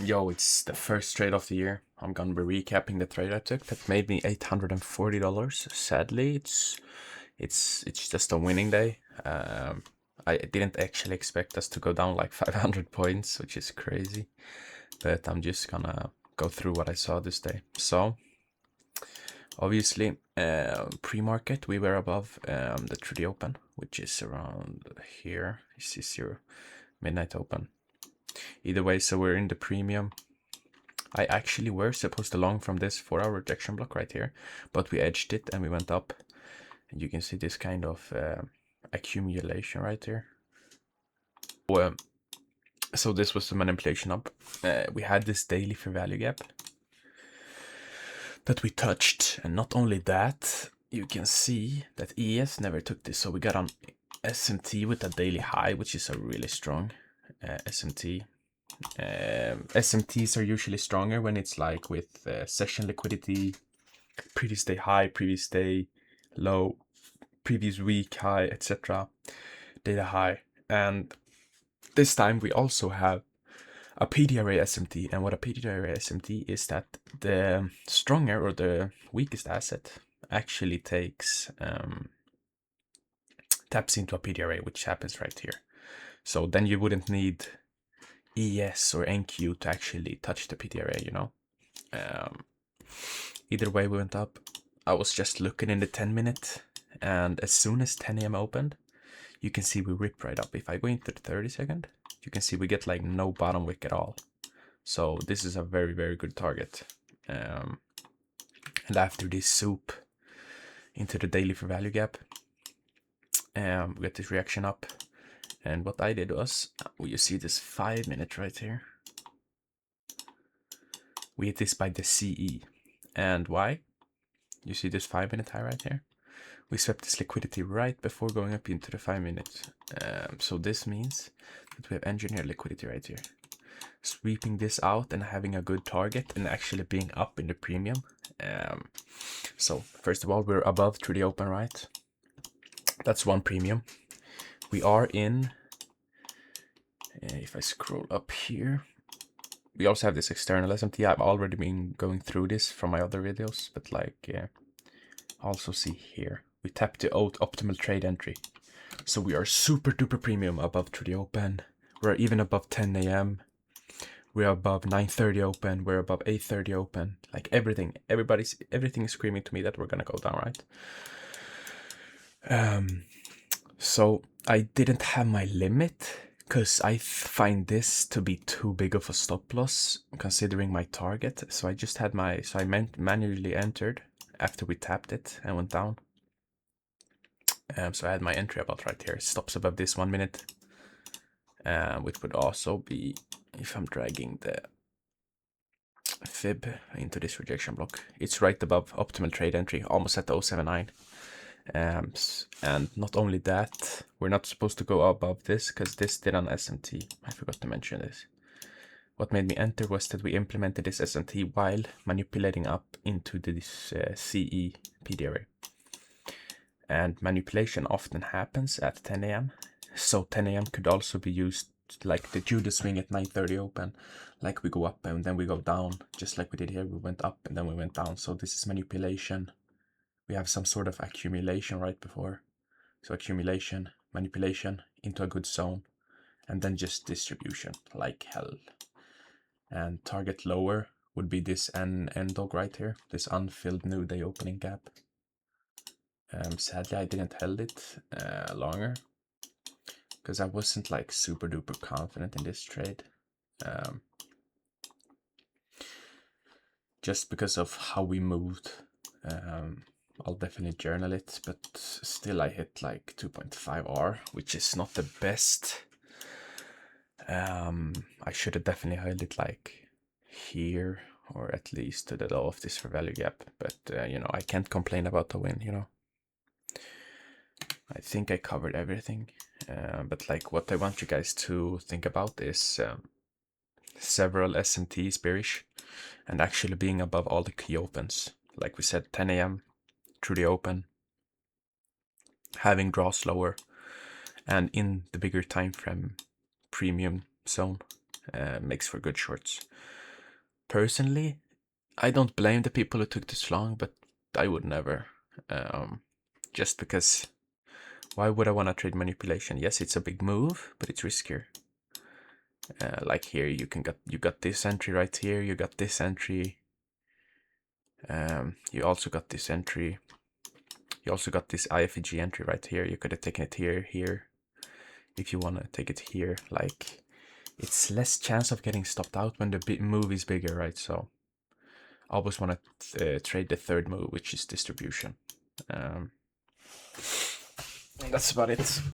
Yo, it's the first trade of the year. I'm gonna be recapping the trade I took that made me $840. Sadly, it's just a winning day. I didn't actually expect us to go down like 500 points, which is crazy. But I'm just gonna go through what I saw this day. So, obviously, pre-market we were above the 3D open, which is around here. This is your midnight open. Either way, so we're in the premium. I actually were supposed to long from this 4-hour rejection block right here, but we edged it and we went up. And you can see this kind of accumulation right here. So this was the manipulation up. We had this daily fair value gap that we touched, and not only that, you can see that ES never took this. So we got on SMT with a daily high, which is a really strong SMT. SMTs are usually stronger when it's like with session liquidity, previous day high, previous day low, previous week high, etc. Data high. And this time we also have a PDRA SMT. And what a PDRA SMT is that the stronger or the weakest asset actually taps into a PDRA, which happens right here. So then you wouldn't need ES or NQ to actually touch the PDRA, you know. Either way, we went up. I was just looking in the 10-minute, and as soon as 10 a.m. opened, you can see we rip right up. If I go into the 30-second, you can see we get like no bottom wick at all. So this is a very, very good target. And after this soup into the daily fair value gap, we get this reaction up. And what I did was, you see this 5-minute right here. We hit this by the CE. And why? You see this 5-minute high right here? We swept this liquidity right before going up into the 5-minute. So this means that we have engineered liquidity right here. Sweeping this out and having a good target and actually being up in the premium. So first of all, we're above through the open, right? That's one premium. We are in, if I scroll up here, we also have this external SMT. I've already been going through this from my other videos, but like, also see here, we tapped the optimal trade entry. So we are super duper premium above through the open. We're even above 10 a.m. We're above 9:30 open. We're above 8:30 open. Like everything is screaming to me that we're gonna go down, right? So I didn't have my limit because I find this to be too big of a stop loss considering my target. So I just had I manually entered after we tapped it and went down. So I had my entry about right here. Stops above this 1 minute, which would also be if I'm dragging the fib into this rejection block. It's right above optimal trade entry, almost at the 079. And not only that, we're not supposed to go above this because this did an SMT. I forgot to mention this. What made me enter was that we implemented this SMT while manipulating up into this CE PDRA. And manipulation often happens at 10 a.m. So 10 a.m. could also be used like the Judas swing at 9:30 open. Like we go up and then we go down, just like we did here. We went up and then we went down. So this is manipulation. We have some sort of accumulation right before. So accumulation, manipulation into a good zone, and then just distribution like hell. And target lower would be this end dog right here, this unfilled new day opening gap. Sadly, I didn't held it longer because I wasn't like super duper confident in this trade. Just because of how we moved. I'll definitely journal it, but still I hit like 2.5R, which is not the best. I should have definitely held it like here, or at least to the low of this fair value gap, but you know, I can't complain about the win, you know. I think I covered everything, but like what I want you guys to think about is several SMTs bearish and actually being above all the key opens. Like we said, 10 a.m. through the open, having draws lower, and in the bigger time frame premium zone. makes for good shorts. Personally, I don't blame the people who took this long, but I would never. Just because, why would I want to trade manipulation? Yes, it's a big move, but it's riskier. Like here, you got this entry right here. You got this entry. You also got this entry. You also got this IFEG entry right here. You could have taken it here. If you want to take it here, like, it's less chance of getting stopped out when the move is bigger, right? So I always want to trade the third move, which is distribution. That's about it.